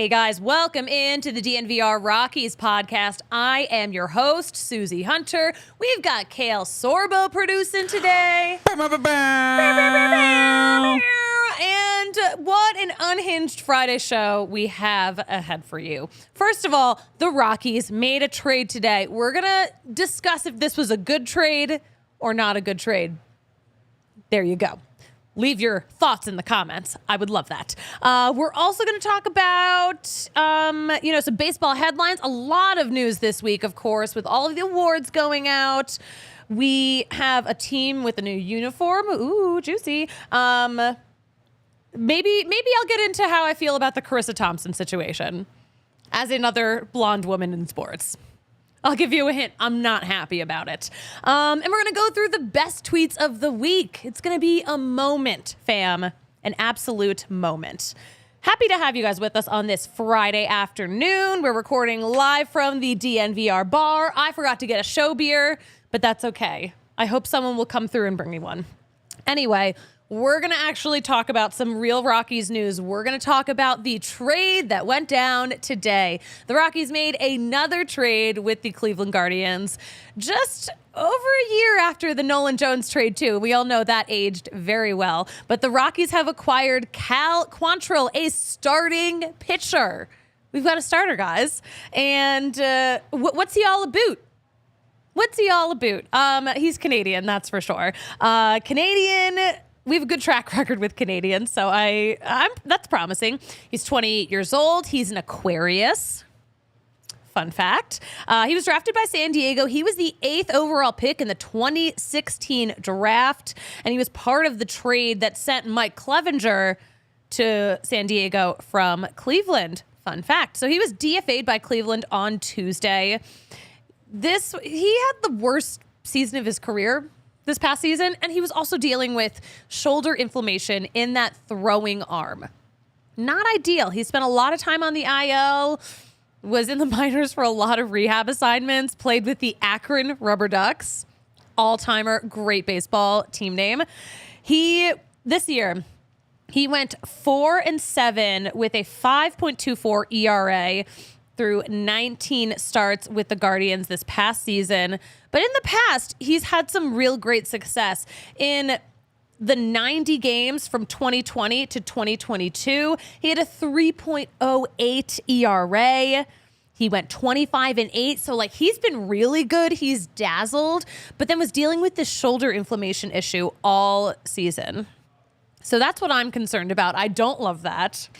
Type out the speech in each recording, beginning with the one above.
Hey guys, welcome into the DNVR Rockies Podcast. I am your host, Suzie Hunter. We've got Kale Sorbo producing today. And what an unhinged Friday show we have ahead for you. First of all, the Rockies made a trade today. We're going to discuss if this was a good trade or not a good trade. There you go. Leave your thoughts in the comments. I would love that. We're also going to talk about, some baseball headlines. A lot of news this week, of course, with all of the awards going out. We have a team with a new uniform. Ooh, juicy. Maybe I'll get into how I feel about the Charissa Thompson situation as another blonde woman in sports. I'll give you a hint. I'm not happy about it. And we're going to go through the best tweets of the week. It's going to be a moment, fam. An absolute moment. Happy to have you guys with us on this Friday afternoon. We're recording live from the DNVR Bar. I forgot to get a show beer, but that's okay. I hope someone will come through and bring me one. Anyway, we're going to actually talk about some real Rockies news. We're going to talk about the trade that went down today. The Rockies made another trade with the Cleveland Guardians just over a year after the Nolan Jones trade, too. We all know that aged very well. But the Rockies have acquired Cal Quantrill, a starting pitcher. We've got a starter, guys. And what's he all about? What's he all about? He's Canadian, that's for sure. Canadian. We have a good track record with Canadians, so that's promising. He's 28 years old. He's an Aquarius. Fun fact. He was drafted by San Diego. He was the 8th overall pick in the 2016 draft, and he was part of the trade that sent Mike Clevenger to San Diego from Cleveland. Fun fact. So he was DFA'd by Cleveland on Tuesday. He had the worst season of his career this past season, and he was also dealing with shoulder inflammation in that throwing arm. Not ideal. He spent a lot of time on the IL, was in the minors for a lot of rehab assignments, played with the Akron Rubber Ducks, all-timer, great baseball team name. This year, he went 4-7 with a 5.24 ERA through 19 starts with the Guardians this past season. But in the past, he's had some real great success. In the 90 games from 2020 to 2022, he had a 3.08 ERA. He went 25-8. So he's been really good. He's dazzled, but then was dealing with this shoulder inflammation issue all season. So that's what I'm concerned about. I don't love that.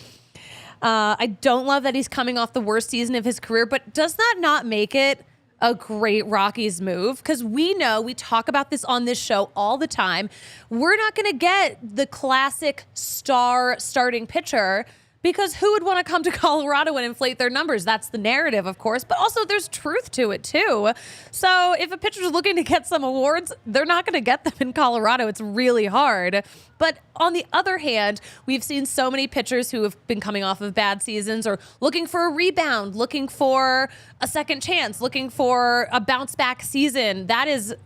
I don't love that he's coming off the worst season of his career, but does that not make it a great Rockies move? Because we talk about this on this show all the time. We're not going to get the classic star starting pitcher because who would want to come to Colorado and inflate their numbers? That's the narrative, of course, but also there's truth to it too. So if a pitcher's looking to get some awards, they're not going to get them in Colorado. It's really hard. But on the other hand, we've seen so many pitchers who have been coming off of bad seasons or looking for a rebound, looking for a second chance, looking for a bounce back season. That is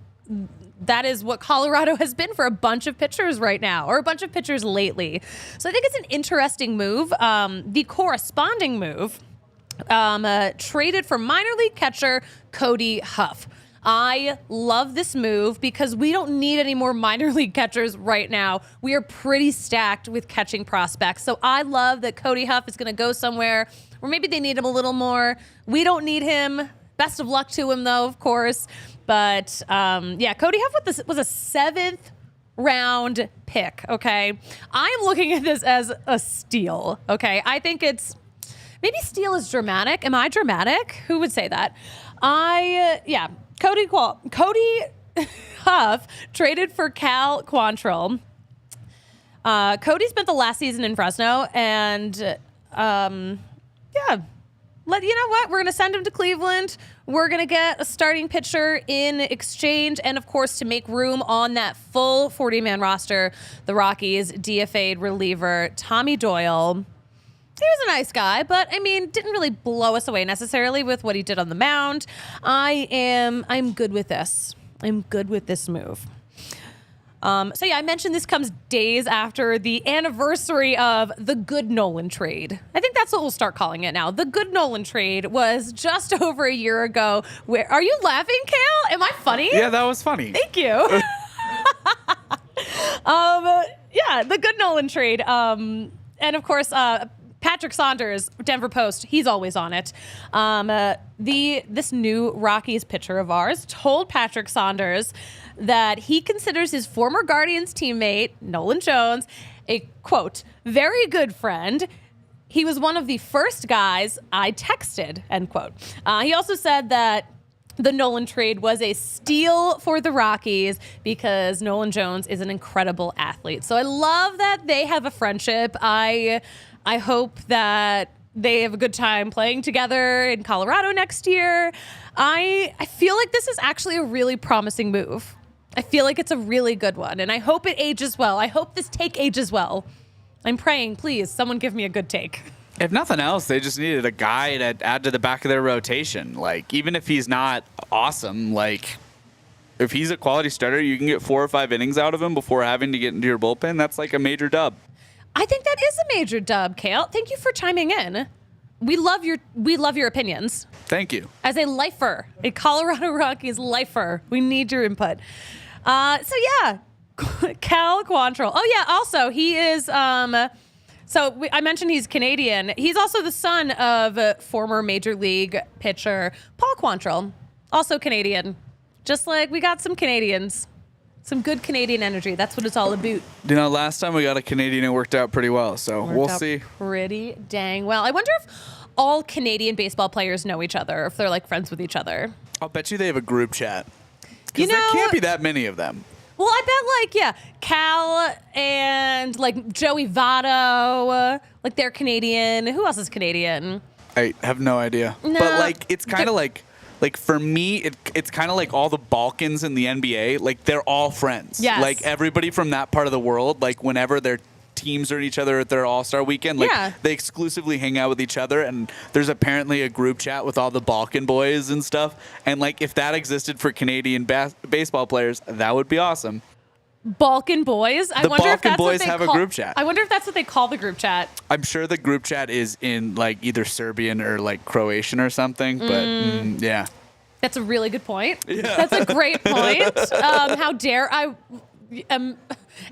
what Colorado has been for a bunch of pitchers right now, or a bunch of pitchers lately. So I think it's an interesting move. The corresponding move, traded for minor league catcher Cody Huff. I love this move because we don't need any more minor league catchers right now. We are pretty stacked with catching prospects. So I love that Cody Huff is going to go somewhere where maybe they need him a little more. We don't need him. Best of luck to him, though, of course. But, Cody Huff was a 7th round pick, okay? I'm looking at this as a steal, okay? I think maybe steal is dramatic. Am I dramatic? Who would say that? Cody Huff traded for Cal Quantrill. Cody spent the last season in Fresno, and, you know what? We're going to send him to Cleveland. We're going to get a starting pitcher in exchange. And, of course, to make room on that full 40-man roster, the Rockies DFA'd reliever Tommy Doyle. He was a nice guy, but, didn't really blow us away necessarily with what he did on the mound. I'm good with this. I'm good with this move. So yeah, I mentioned this comes days after the anniversary of the good Nolan trade. I think that's what we'll start calling it now. The good Nolan trade was just over a year ago. Are you laughing, Cal? Am I funny? Yeah, that was funny. Thank you. Yeah, the good Nolan trade. And of course, Patrick Saunders, Denver Post, he's always on it. This new Rockies pitcher of ours told Patrick Saunders that he considers his former Guardians teammate, Nolan Jones, a, quote, very good friend. He was one of the first guys I texted, end quote. He also said that the Nolan trade was a steal for the Rockies because Nolan Jones is an incredible athlete. So I love that they have a friendship. I hope that they have a good time playing together in Colorado next year. I feel like this is actually a really promising move. I feel like it's a really good one, and I hope it ages well. I hope this take ages well. I'm praying, please, someone give me a good take. If nothing else, they just needed a guy to add to the back of their rotation. Like, even if he's not awesome, like, if he's a quality starter, you can get 4 or 5 innings out of him before having to get into your bullpen. That's like a major dub. I think that is a major dub, Kale. Thank you for chiming in. We love your opinions. Thank you. As a lifer, a Colorado Rockies lifer, we need your input. So yeah, Cal Quantrill. Oh yeah, also he is. I mentioned he's Canadian. He's also the son of former Major League pitcher Paul Quantrill, also Canadian. Just like we got some Canadians. Some good Canadian energy. That's what it's all about. You know, last time we got a Canadian, it worked out pretty well. So we'll see. Pretty dang well. I wonder if all Canadian baseball players know each other, if they're like friends with each other. I'll bet you they have a group chat. Because there can't be that many of them. Well, I bet Cal and like Joey Votto, like they're Canadian. Who else is Canadian? I have no idea. No. But like, it's kind of like for me, it's kind of like all the Balkans in the NBA. Like, they're all friends. Yes. Like, everybody from that part of the world, like, whenever their teams are in each other at their All-Star weekend, like, they exclusively hang out with each other. And there's apparently a group chat with all the Balkan boys and stuff. And, like, if that existed for Canadian baseball players, that would be awesome. Balkan boys? The Balkan boys have a group chat. I wonder if that's what they call the group chat. I'm sure the group chat is in like either Serbian or like Croatian or something. But yeah, that's a really good point. Yeah. That's a great point. How dare I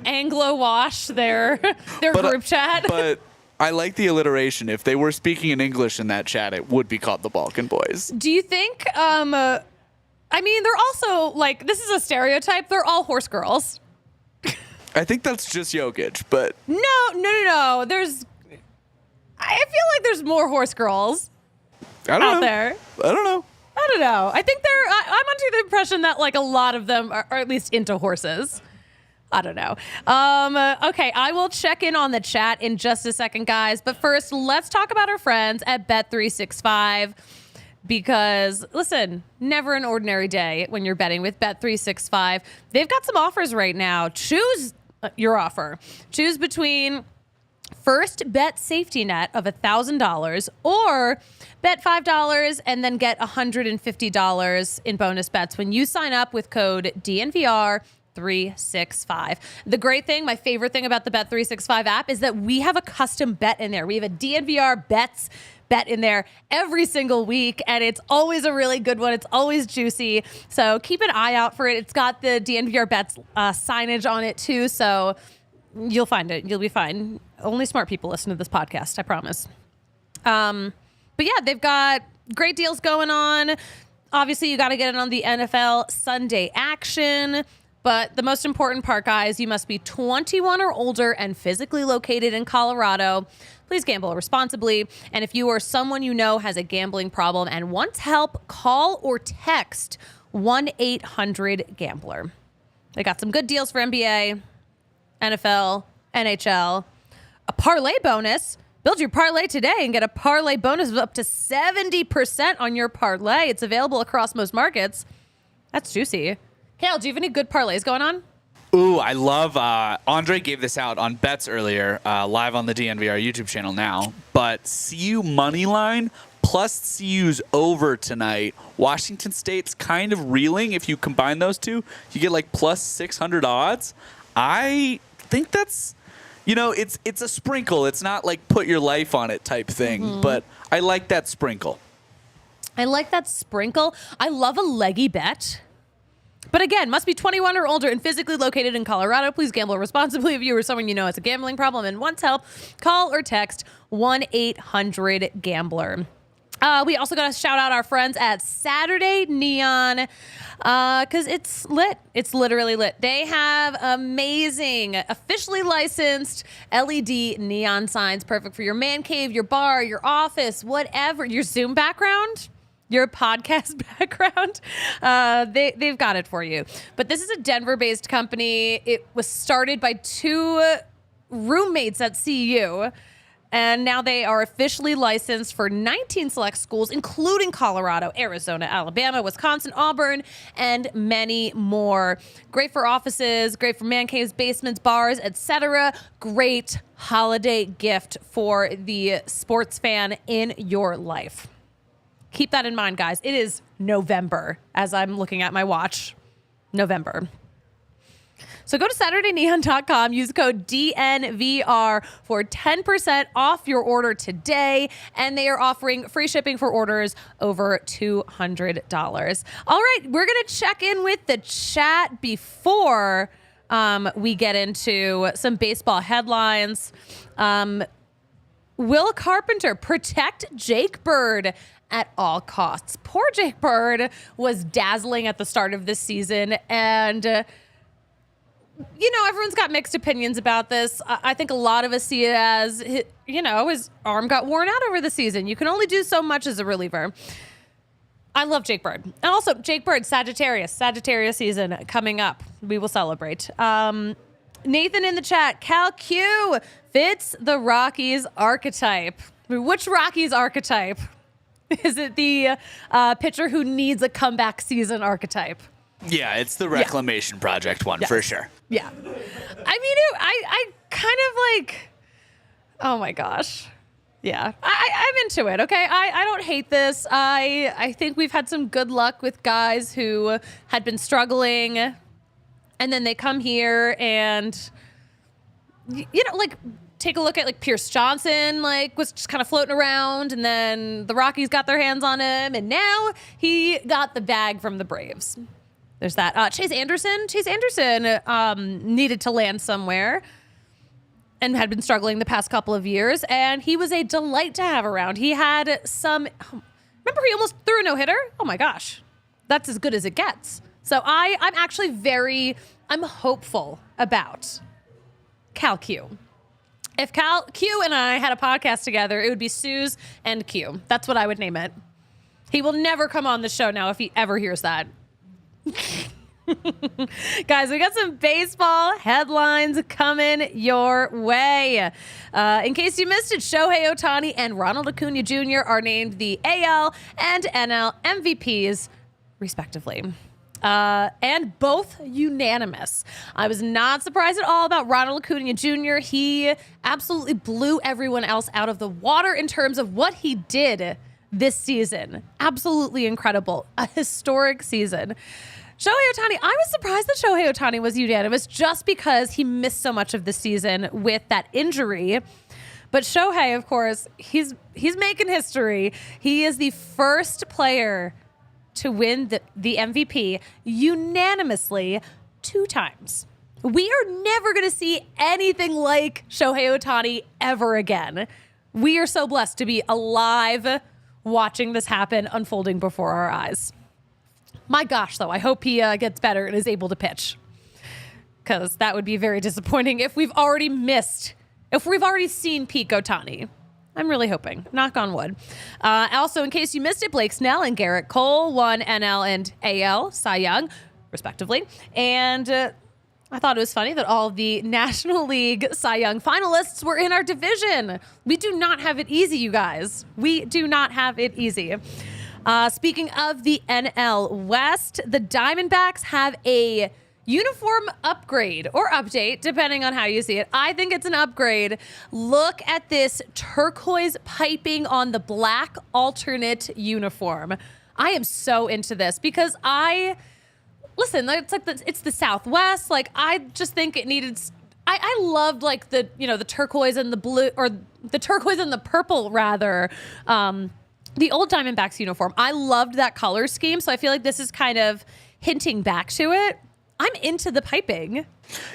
Anglo wash their group chat? But I like the alliteration. If they were speaking in English in that chat, it would be called the Balkan boys. Do you think? I mean, they're also like, this is a stereotype. They're all horse girls. I think that's just Jokic, but no. I feel like there's more horse girls out there. I don't know. I think I'm under the impression that like a lot of them are at least into horses. I don't know. Okay, I will check in on the chat in just a second, guys. But first, let's talk about our friends at Bet365. Because, listen, never an ordinary day when you're betting with Bet365. They've got some offers right now. Choose your offer. Choose between first bet safety net of $1,000 or bet $5 and then get $150 in bonus bets when you sign up with code DNVR365. The great thing, my favorite thing about the Bet365 app is that we have a custom bet in there. We have a DNVR bets bet in there every single week, and it's always a really good one. It's always juicy. So keep an eye out for it. It's got the DNVR bets signage on it too, so you'll find it. You'll be fine. Only smart people listen to this podcast, I promise. But yeah, they've got great deals going on. Obviously, you got to get in on the NFL Sunday action. But the most important part, guys, you must be 21 or older and physically located in Colorado. Please gamble responsibly. And if you or someone you know has a gambling problem and wants help, call or text 1-800-GAMBLER. They got some good deals for NBA, NFL, NHL. A parlay bonus. Build your parlay today and get a parlay bonus of up to 70% on your parlay. It's available across most markets. That's juicy. Kale, do you have any good parlays going on? Ooh, I love, Andre gave this out on bets earlier, live on the DNVR YouTube channel now, but CU money line plus CU's over tonight. Washington State's kind of reeling. If you combine those two, you get like plus 600 odds. I think that's, it's a sprinkle. It's not like put your life on it type thing, but I like that sprinkle. I love a leggy bet. But again, must be 21 or older and physically located in Colorado. Please gamble responsibly. If you or someone you know has a gambling problem and wants help, call or text 1-800-GAMBLER. We also got to shout out our friends at Saturday Neon because it's lit. It's literally lit. They have amazing, officially licensed LED neon signs, perfect for your man cave, your bar, your office, whatever, your Zoom background. Your podcast background, they've got it for you. But this is a Denver-based company. It was started by two roommates at CU, and now they are officially licensed for 19 select schools, including Colorado, Arizona, Alabama, Wisconsin, Auburn, and many more. Great for offices, great for man caves, basements, bars, etc. Great holiday gift for the sports fan in your life. Keep that in mind, guys. It is November as I'm looking at my watch. November. So go to SaturdayNeon.com, use code DNVR for 10% off your order today, and they are offering free shipping for orders over $200. All right, we're going to check in with the chat before we get into some baseball headlines. Will Carpenter protect Jake Bird at all costs? Poor Jake Bird was dazzling at the start of this season, and everyone's got mixed opinions about this. I think a lot of us see it as, his arm got worn out over the season. You can only do so much as a reliever. I love Jake Bird. And also, Jake Bird, Sagittarius season coming up. We will celebrate. Nathan in the chat, Cal Q fits the Rockies archetype. Which Rockies archetype? Is it the pitcher who needs a comeback season archetype? Yeah, it's the reclamation project one, for sure. Yeah. I mean, I kind of like, oh my gosh. Yeah, I'm into it, okay? I don't hate this. I think we've had some good luck with guys who had been struggling, and then they come here and, take a look at Pierce Johnson, was just kind of floating around, and then the Rockies got their hands on him, and now he got the bag from the Braves. There's that. Chase Anderson needed to land somewhere and had been struggling the past couple of years, and he was a delight to have around. He had remember he almost threw a no-hitter? Oh my gosh. That's as good as it gets. So I'm actually I'm hopeful about Cal Q. If Cal Q and I had a podcast together, it would be Suze and Q. That's what I would name it. He will never come on the show now if he ever hears that. Guys, we got some baseball headlines coming your way. In case you missed it, Shohei Ohtani and Ronald Acuña Jr. are named the AL and NL MVPs, respectively. And both unanimous. I was not surprised at all about Ronald Acuña Jr. He absolutely blew everyone else out of the water in terms of what he did this season. Absolutely incredible. A historic season. Shohei Ohtani, I was surprised that Shohei Ohtani was unanimous just because he missed so much of the season with that injury. But Shohei, of course, he's making history. He is the first player to win the MVP unanimously 2 times. We are never going to see anything like Shohei Ohtani ever again. We are so blessed to be alive watching this happen unfolding before our eyes. My gosh, though, I hope he gets better and is able to pitch, because that would be very disappointing if we've already seen peak Ohtani. I'm really hoping. Knock on wood. Also, in case you missed it, Blake Snell and Garrett Cole won NL and AL Cy Young, respectively. And I thought it was funny that all the National League Cy Young finalists were in our division. We do not have it easy, you guys. We do not have it easy. Speaking of the NL West, the Diamondbacks have a uniform upgrade or update, depending on how you see it. I think it's an upgrade. Look at this turquoise piping on the black alternate uniform. I am so into this because I listen, it's like it's the Southwest. Like, I just think it needed. I loved like the turquoise and the blue, or the turquoise and the purple rather. The old Diamondbacks uniform. I loved that color scheme, so I feel like this is kind of hinting back to it. I'm into the piping.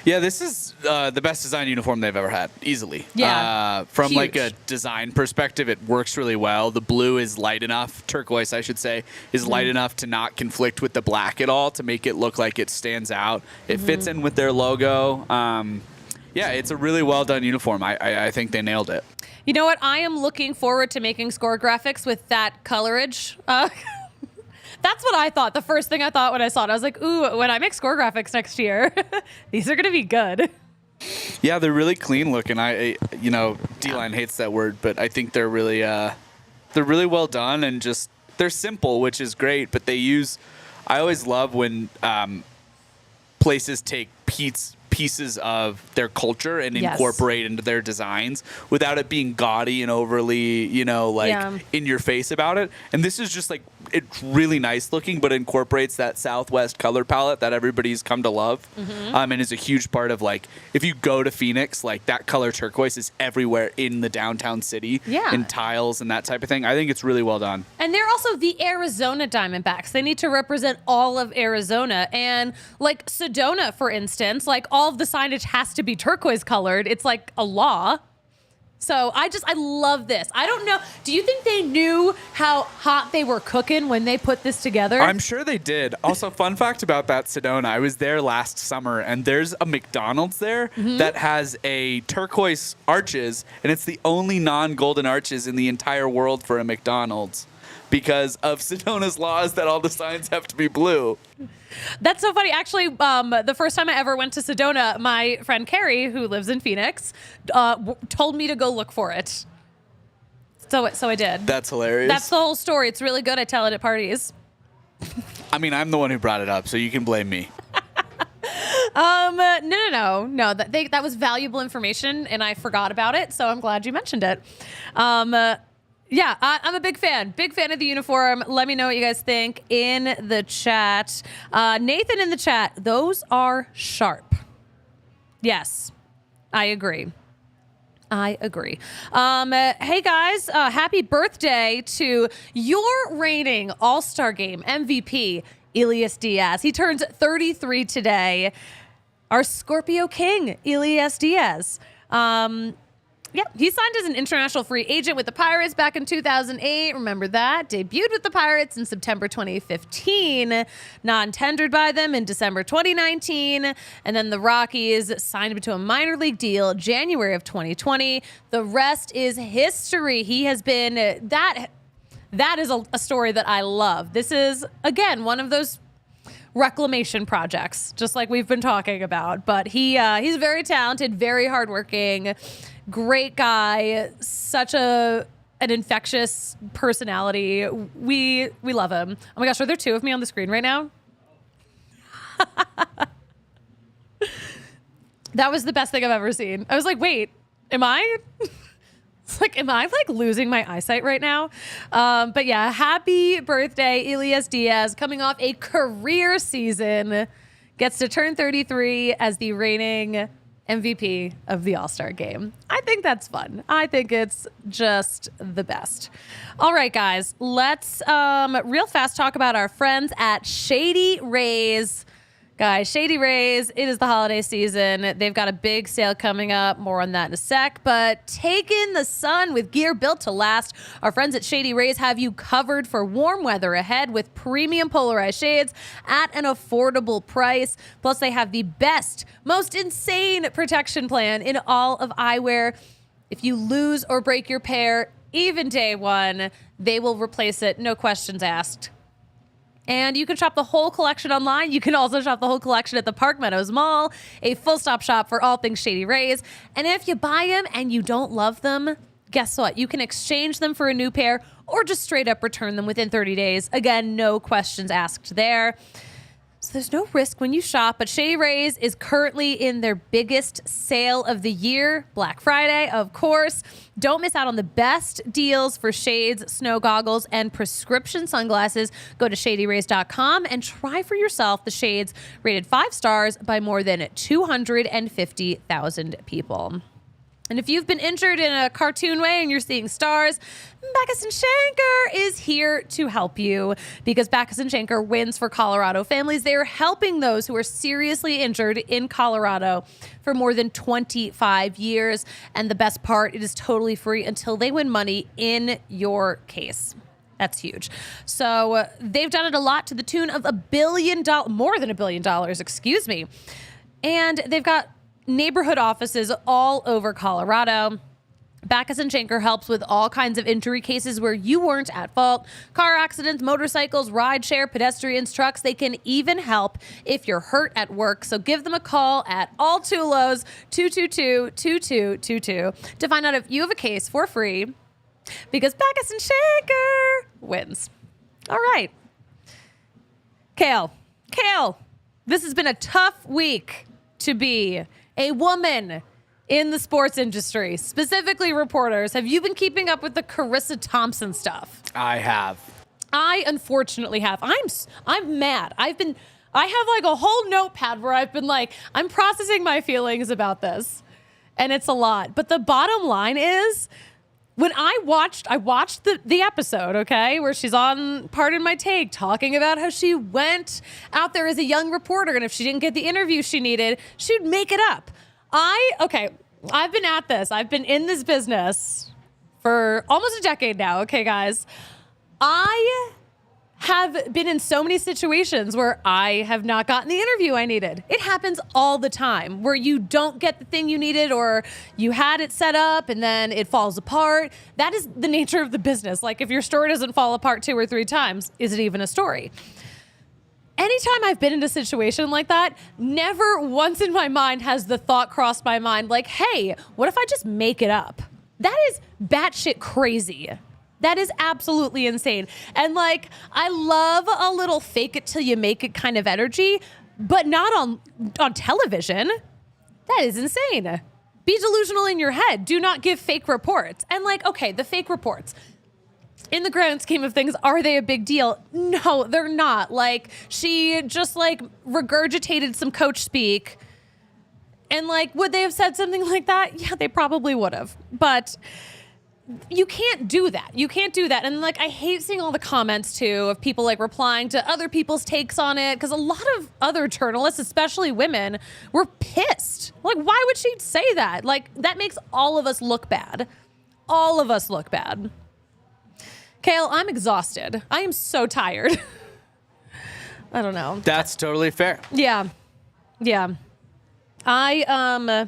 Yeah, this is the best design uniform they've ever had, easily. Yeah, from huge. like a design perspective, it works really well. The blue is light enough, turquoise, I should say, is light enough to not conflict with the black at all, to make it look like it stands out. It fits in with their logo. Yeah, it's a really well done uniform. I think they nailed it. You know what? I am looking forward to making score graphics with that colorage. That's what I thought. The first thing I thought when I saw it, I was like, ooh, when I make score graphics next year, these are going to be good. Yeah, they're really clean looking. D-Line hates that word, but I think they're really well done, and just they're simple, which is great. But I always love when places take pieces of their culture and incorporate into their designs without it being gaudy and overly, in your face about it. And this is just like, it's really nice looking, but incorporates that Southwest color palette that everybody's come to love. And is a huge part of, like, if you go to Phoenix, like, that color turquoise is everywhere in the downtown city, in tiles and that type of thing. I think it's really well done. And they're also the Arizona Diamondbacks. They need to represent all of Arizona. And like Sedona, for instance, like, all of the signage has to be turquoise colored. It's like a law. So I love this. I don't know. Do you think they knew how hot they were cooking when they put this together? I'm sure they did. Also, fun fact about that Sedona, I was there last summer, and there's a McDonald's there that has a turquoise arches, and it's the only non-golden arches in the entire world for a McDonald's because of Sedona's laws that all the signs have to be blue. That's so funny. Actually, the first time I ever went to Sedona, my friend Carrie, who lives in Phoenix, told me to go look for it. So I did. That's hilarious. That's the whole story. It's really good. I tell it at parties. I mean, I'm the one who brought it up, so you can blame me. No. That was valuable information, and I forgot about it. So I'm glad you mentioned it. Yeah, I'm a big fan. Big fan of the uniform. Let me know what you guys think in the chat. Nathan in the chat, those are sharp. Yes, I agree. Hey guys, happy birthday to your reigning All-Star Game MVP, Elias Diaz. He turns 33 today. Our Scorpio King, Elias Diaz. Yeah, he signed as an international free agent with the Pirates back in 2008. Remember that? Debuted with the Pirates in September 2015. Non-tendered by them in December 2019. And then the Rockies signed him to a minor league deal January of 2020. The rest is history. He has been... That is a story that I love. This is, again, one of those reclamation projects, just like we've been talking about. But he's very talented, very hardworking, great guy, such an infectious personality. We love him. Oh my gosh, are there two of me on the screen right now? That was the best thing I've ever seen. I was like, wait, am I losing my eyesight right now? But yeah, happy birthday, Elias Diaz, coming off a career season, gets to turn 33 as the reigning MVP of the All-Star Game. I think that's fun. I think it's just the best. All right, guys, let's real fast talk about our friends at Shady Rays. Guys, Shady Rays, it is the holiday season. They've got a big sale coming up. More on that in a sec. But take in the sun with gear built to last. Our friends at Shady Rays have you covered for warm weather ahead with premium polarized shades at an affordable price. Plus, they have the best, most insane protection plan in all of eyewear. If you lose or break your pair, even day one, they will replace it. No questions asked. And you can shop the whole collection online. You can also shop the whole collection at the Park Meadows Mall, a full-stop shop for all things Shady Rays. And if you buy them and you don't love them, guess what? You can exchange them for a new pair or just straight up return them within 30 days. Again, no questions asked there. So there's no risk when you shop, but Shady Rays is currently in their biggest sale of the year, Black Friday, of course. Don't miss out on the best deals for shades, snow goggles, and prescription sunglasses. Go to shadyrays.com and try for yourself the shades rated 5 stars by more than 250,000 people. And if you've been injured in a cartoon way and you're seeing stars, Backus & Schenker is here to help you, because Backus & Schenker wins for Colorado families. They are helping those who are seriously injured in Colorado for more than 25 years. And the best part, it is totally free until they win money in your case. That's huge. So they've done it a lot, to the tune of $1 billion, more than $1 billion, excuse me. And they've got neighborhood offices all over Colorado. Backus & Schenker helps with all kinds of injury cases where you weren't at fault. Car accidents, motorcycles, rideshare, pedestrians, trucks. They can even help if you're hurt at work. So give them a call at All Tulos 222-2222 to find out if you have a case for free, because Backus & Schenker wins. All right. Kale, this has been a tough week to be a woman in the sports industry, specifically reporters. Have you been keeping up with the Charissa Thompson stuff? I have. I unfortunately have. I'm mad. I have like a whole notepad where I've been like, I'm processing my feelings about this, and it's a lot. But the bottom line is, when I watched the episode, okay, where she's on Pardon My Take talking about how she went out there as a young reporter, and if she didn't get the interview she needed, she'd make it up. I've been at this. I've been in this business for almost a decade now, okay, guys. I have been in so many situations where I have not gotten the interview I needed. It happens all the time, where you don't get the thing you needed, or you had it set up and then it falls apart. That is the nature of the business. Like, if your story doesn't fall apart 2 or 3 times, is it even a story? Anytime I've been in a situation like that, never once in my mind has the thought crossed my mind, like, hey, what if I just make it up? That is batshit crazy. That is absolutely insane. And like, I love a little fake it till you make it kind of energy, but not on television. That is insane. Be delusional in your head. Do not give fake reports. And like, okay, the fake reports, in the grand scheme of things, are they a big deal? No, they're not. Like, she just like regurgitated some coach speak. And like, would they have said something like that? Yeah, they probably would have. But you can't do that. You can't do that. And like, I hate seeing all the comments too of people like replying to other people's takes on it, because a lot of other journalists, especially women, were pissed. Like, why would she say that? Like, that makes all of us look bad. All of us look bad. Kale, I'm exhausted. I am so tired. I don't know. That's totally fair. Yeah. I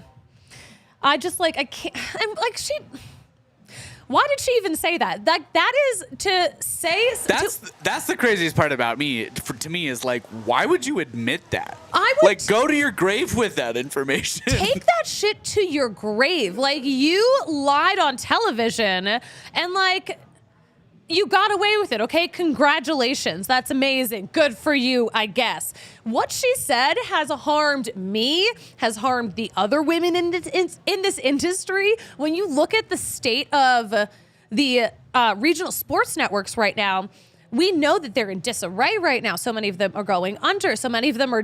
just like, I can't, I'm like, why did she even say that? That is to say. That's the craziest part about me. To me, is like, why would you admit that? I would like go to your grave with that information. Take that shit to your grave. Like, you lied on television, and like, you got away with it, okay? Congratulations. That's amazing. Good for you, I guess. What she said has harmed me, has harmed the other women in this industry. When you look at the state of the regional sports networks right now, we know that they're in disarray right now. So many of them are going under. So many of them are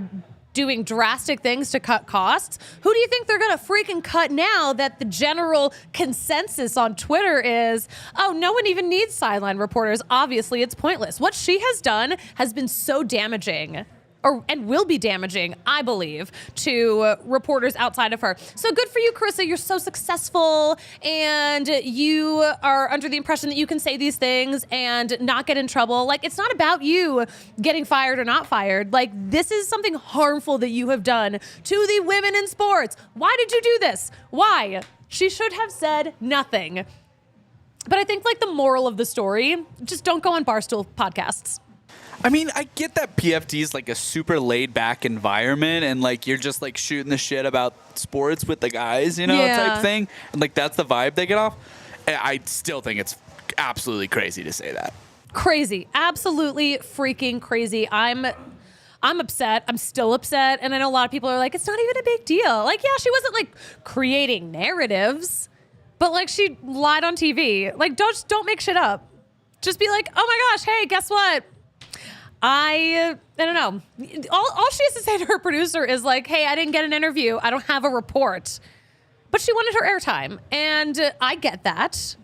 doing drastic things to cut costs. Who do you think they're going to freaking cut now that the general consensus on Twitter is, oh, no one even needs sideline reporters. Obviously, it's pointless. What she has done has been so damaging, and will be damaging, I believe, to reporters outside of her. So good for you, Charissa. You're so successful, and you are under the impression that you can say these things and not get in trouble. Like, it's not about you getting fired or not fired. Like, this is something harmful that you have done to the women in sports. Why did you do this? Why? She should have said nothing. But I think, like, the moral of the story, just don't go on Barstool podcasts. I mean, I get that PFT is like a super laid back environment, and like you're just like shooting the shit about sports with the guys, you know, type thing. And like that's the vibe they get off. I still think it's absolutely crazy to say that. Crazy. Absolutely freaking crazy. I'm I'm upset. I'm still upset. And I know a lot of people are like, it's not even a big deal. Like, yeah, she wasn't like creating narratives, but like she lied on TV. Like, don't make shit up. Just be like, oh my gosh, hey, guess what? I don't know. All she has to say to her producer is like, hey, I didn't get an interview. I don't have a report. But she wanted her airtime. And I get that.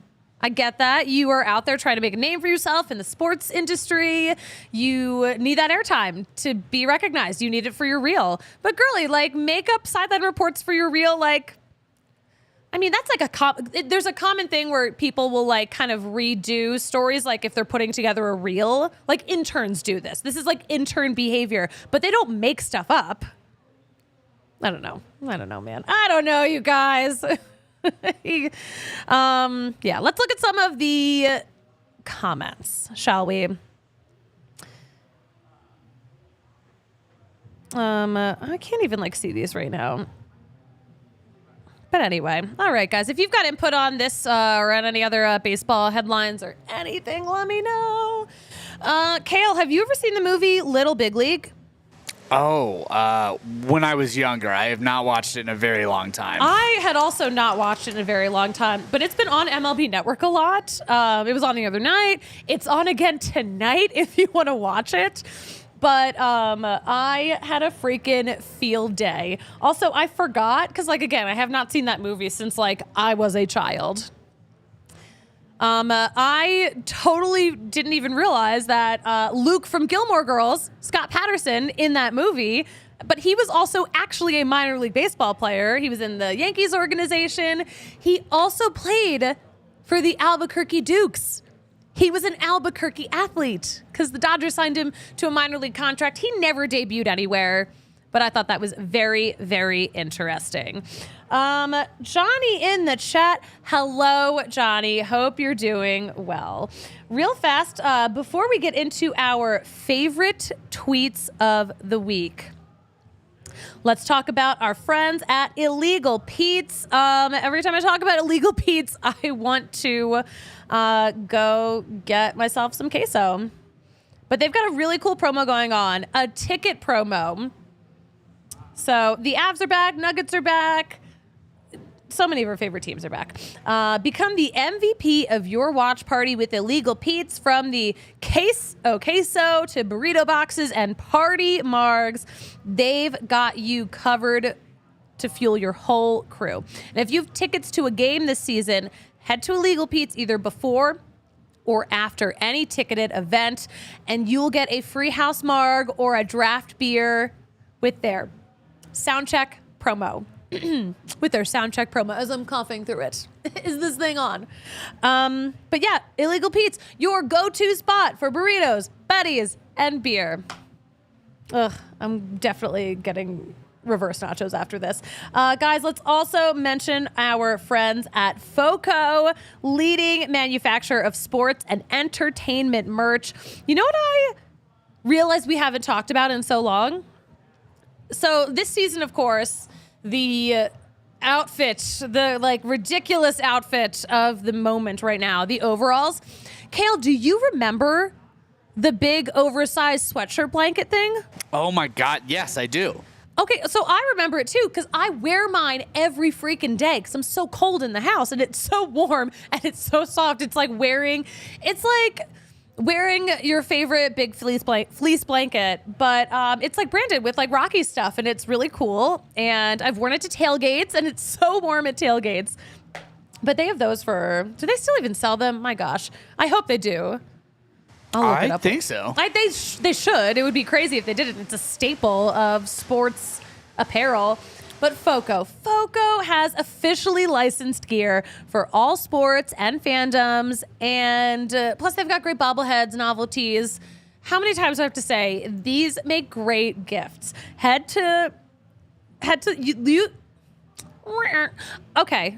You are out there trying to make a name for yourself in the sports industry. You need that airtime to be recognized. You need it for your reel. But girly, like, make up sideline reports for your reel. Like, I mean, that's like there's a common thing where people will like kind of redo stories. Like if they're putting together a reel, like interns do this. This is like intern behavior, but they don't make stuff up. I don't know, man. I don't know, you guys. Yeah, let's look at some of the comments, shall we? I can't even like see these right now. But anyway, all right, guys, if you've got input on this or on any other baseball headlines or anything, let me know. Kale, have you ever seen the movie Little Big League? Oh, when I was younger. I have not watched it in a very long time. I had also not watched it in a very long time, but it's been on MLB Network a lot. It was on the other night. It's on again tonight if you want to watch it. But I had a freaking field day. Also, I forgot, because, like, again, I have not seen that movie since, like, I was a child. I totally didn't even realize that Luke from Gilmore Girls, Scott Patterson, in that movie, but he was also actually a minor league baseball player. He was in the Yankees organization. He also played for the Albuquerque Dukes. He was an Albuquerque athlete because the Dodgers signed him to a minor league contract. He never debuted anywhere, but I thought that was very, very interesting. Johnny in the chat. Hello, Johnny. Hope you're doing well. Real fast, before we get into our favorite tweets of the week, let's talk about our friends at Illegal Pete's. Every time I talk about Illegal Pete's, I want to go get myself some queso. But they've got a really cool promo going on, a ticket promo. So the Avs are back, Nuggets are back. So many of our favorite teams are back. Become the MVP of your watch party with Illegal Pete's, from the queso to burrito boxes and party margs. They've got you covered to fuel your whole crew. And if you have tickets to a game this season, head to Illegal Pete's either before or after any ticketed event, and you'll get a free house marg or a draft beer with their soundcheck promo. With their soundcheck promo, as I'm coughing through it. Is this thing on? But yeah, Illegal Pete's, your go-to spot for burritos, buddies, and beer. Ugh, I'm definitely getting reverse nachos after this. Guys, let's also mention our friends at FOCO, leading manufacturer of sports and entertainment merch. You know what I realized we haven't talked about in so long? So this season, of course, the outfit, the like ridiculous outfit of the moment right now, the overalls. Kale, do you remember the big oversized sweatshirt blanket thing? Oh my God, yes, I do. Okay, so I remember it too, because I wear mine every freaking day because I'm so cold in the house and it's so warm and it's so soft. It's like wearing your favorite big fleece blanket, but it's like branded with like Rockies stuff, and it's really cool. And I've worn it to tailgates, and it's so warm at tailgates. But they have those for, do they still even sell them? My gosh, I hope they do. I'll look it up. I think so. They should. It would be crazy if they didn't. It's a staple of sports apparel. But FOCO has officially licensed gear for all sports and fandoms, and plus they've got great bobbleheads, novelties. How many times do I have to say these make great gifts? Head to you. Okay,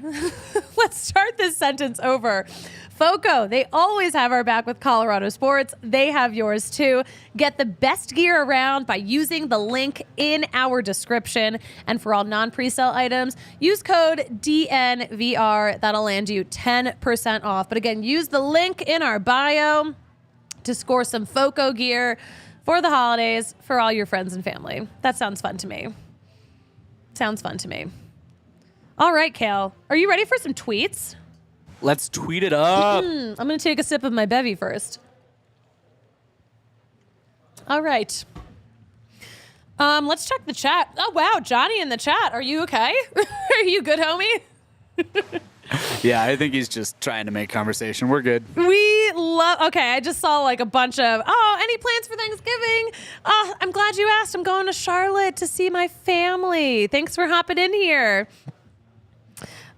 let's start this sentence over. FOCO, they always have our back with Colorado sports. They have yours too. Get the best gear around by using the link in our description. And for all non-presale items, use code DNVR. That'll land you 10% off. But again, use the link in our bio to score some FOCO gear. for the holidays for all your friends and family. That sounds fun to me. All right, Cal, are you ready for some tweets? Let's tweet it up. I'm going to take a sip of my bevy first. All right. Let's check the chat. Oh, wow, Johnny in the chat. Are you okay? Are you good, homie? Yeah, I think he's just trying to make conversation. We're good. Okay, I just saw like a bunch of, any plans for Thanksgiving? I'm glad you asked. I'm going to Charlotte to see my family. Thanks for hopping in here.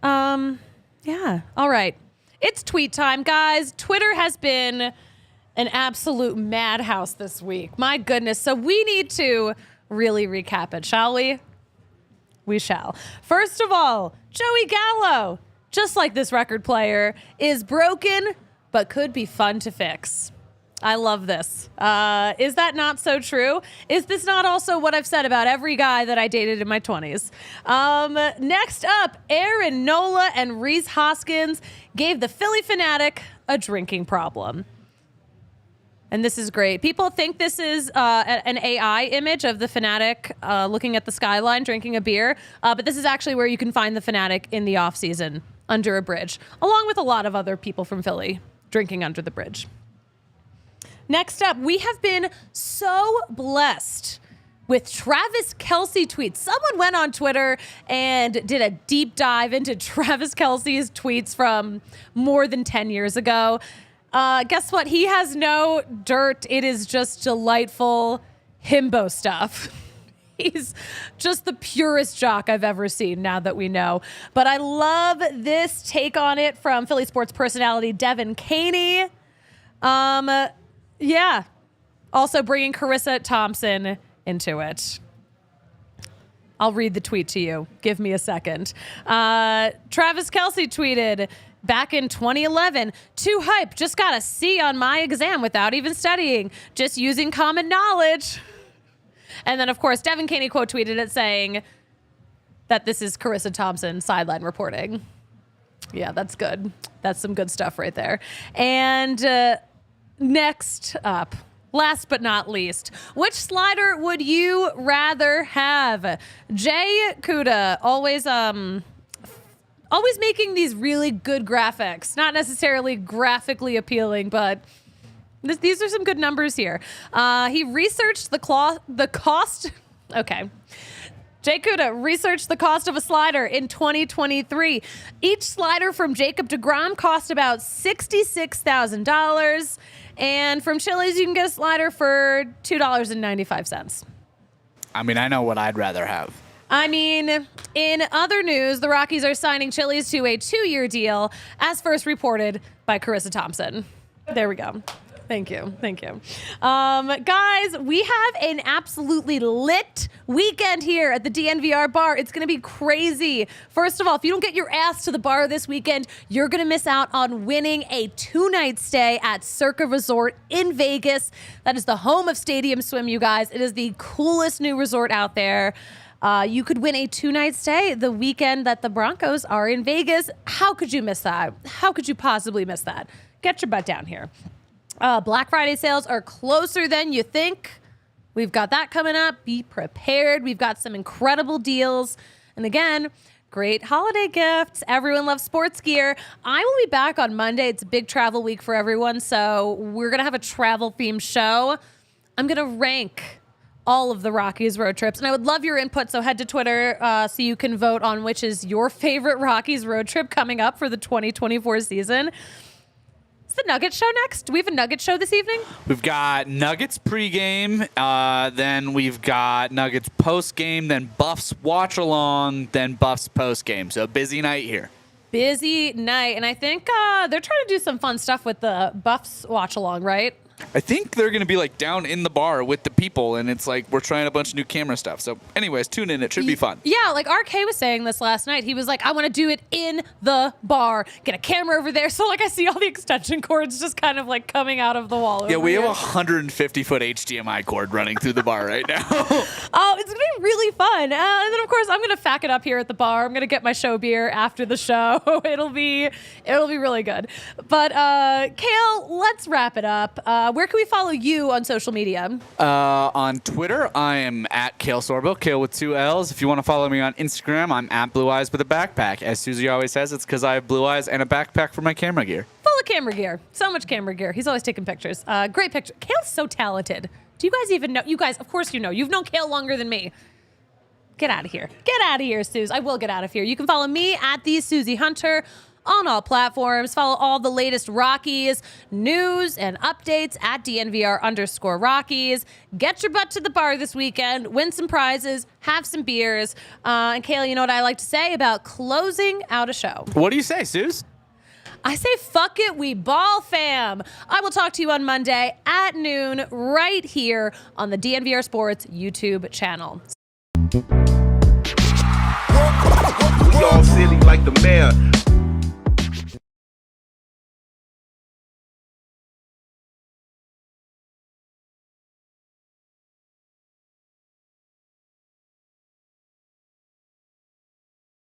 Yeah, all right. It's tweet time, guys. Twitter has been an absolute madhouse this week. My goodness. So we need to really recap it, shall we? We shall. First of all, Joey Gallo, just like this record player, is broken, but could be fun to fix. I love this. Is that not so true? Is this not also what I've said about every guy that I dated in my 20s? Next up, Aaron Nola and Rhys Hoskins gave the Philly fanatic a drinking problem. And this is great. People think this is an AI image of the fanatic looking at the skyline, drinking a beer. But this is actually where you can find the fanatic in the offseason under a bridge, along with a lot of other people from Philly drinking under the bridge. Next up, we have been so blessed with Travis Kelce tweets. Someone went on Twitter and did a deep dive into Travis Kelce's tweets from more than 10 years ago. Guess what? He has no dirt. It is just delightful himbo stuff. He's just the purest jock I've ever seen now that we know. But I love this take on it from Philly sports personality Devin Caney. Yeah. Also bringing Charissa Thompson into it. I'll read the tweet to you. Give me a second. Travis Kelce tweeted, back in 2011, too hype, just got a C on my exam without even studying, just using common knowledge. And then, of course, Devin Caney quote tweeted it saying that this is Charissa Thompson sideline reporting. Yeah, that's good. That's some good stuff right there. And next up, last but not least, which slider would you rather have? Jay Kuda, always making these really good graphics. Not necessarily graphically appealing, but these are some good numbers here. He researched the cost. Okay. Jay Kuda researched the cost of a slider in 2023. Each slider from Jacob deGrom cost about $66,000. And from Chili's, you can get a slider for $2.95. I mean, I know what I'd rather have. I mean, in other news, the Rockies are signing Chili's to a 2-year deal, as first reported by Charissa Thompson. There we go. Thank you. Guys, we have an absolutely lit weekend here at the DNVR Bar. It's going to be crazy. First of all, if you don't get your ass to the bar this weekend, you're going to miss out on winning a 2-night stay at Circa Resort in Vegas. That is the home of Stadium Swim, you guys. It is the coolest new resort out there. You could win a 2-night stay the weekend that the Broncos are in Vegas. How could you miss that? How could you possibly miss that? Get your butt down here. Black Friday sales are closer than you think. We've got that coming up. Be prepared. We've got some incredible deals. And again, great holiday gifts. Everyone loves sports gear. I will be back on Monday. It's a big travel week for everyone, so we're going to have a travel-themed show. I'm going to rank all of the Rockies road trips. And I would love your input, so head to Twitter so you can vote on which is your favorite Rockies road trip coming up for the 2024 season. Is the Nuggets show next? Do we have a Nuggets show this evening? We've got Nuggets pregame, then we've got Nuggets postgame, then Buffs watch-along, then Buffs postgame. So busy night here. Busy night. And I think they're trying to do some fun stuff with the Buffs watch-along, right? I think they're going to be like down in the bar with the people, and it's like we're trying a bunch of new camera stuff. So anyways, tune in. It should be fun. Yeah, like RK was saying this last night. He was like, I want to do it in the bar. Get a camera over there. So like I see all the extension cords just kind of like coming out of the wall. Yeah, we have a 150-foot HDMI cord running through the bar right now. Oh, it's going to be really fun. And then, of course, I'm going to fack it up here at the bar. I'm going to get my show beer after the show. It'll be really good. But, Kale, let's wrap it up. Where can we follow you on social media? On Twitter, I am at Kale Sorbo, Kale with 2 L's. If you want to follow me on Instagram, I'm at Blue Eyes with a backpack. As Suzie always says, it's because I have blue eyes and a backpack for my camera gear. Full of camera gear. So much camera gear. He's always taking pictures. Great picture. Kale's so talented. Do you guys even know? You guys, of course you know. You've known Kale longer than me. Get out of here. Get out of here, Suze. I will get out of here. You can follow me at the Suzie Hunter on all platforms. Follow all the latest Rockies news and updates at DNVR_Rockies. Get your butt to the bar this weekend. Win some prizes. Have some beers. And Kayla, you know what I like to say about closing out a show? What do you say, Suze? I say, fuck it, we ball, fam. I will talk to you on Monday at noon right here on the DNVR Sports YouTube channel. We all silly like the mayor.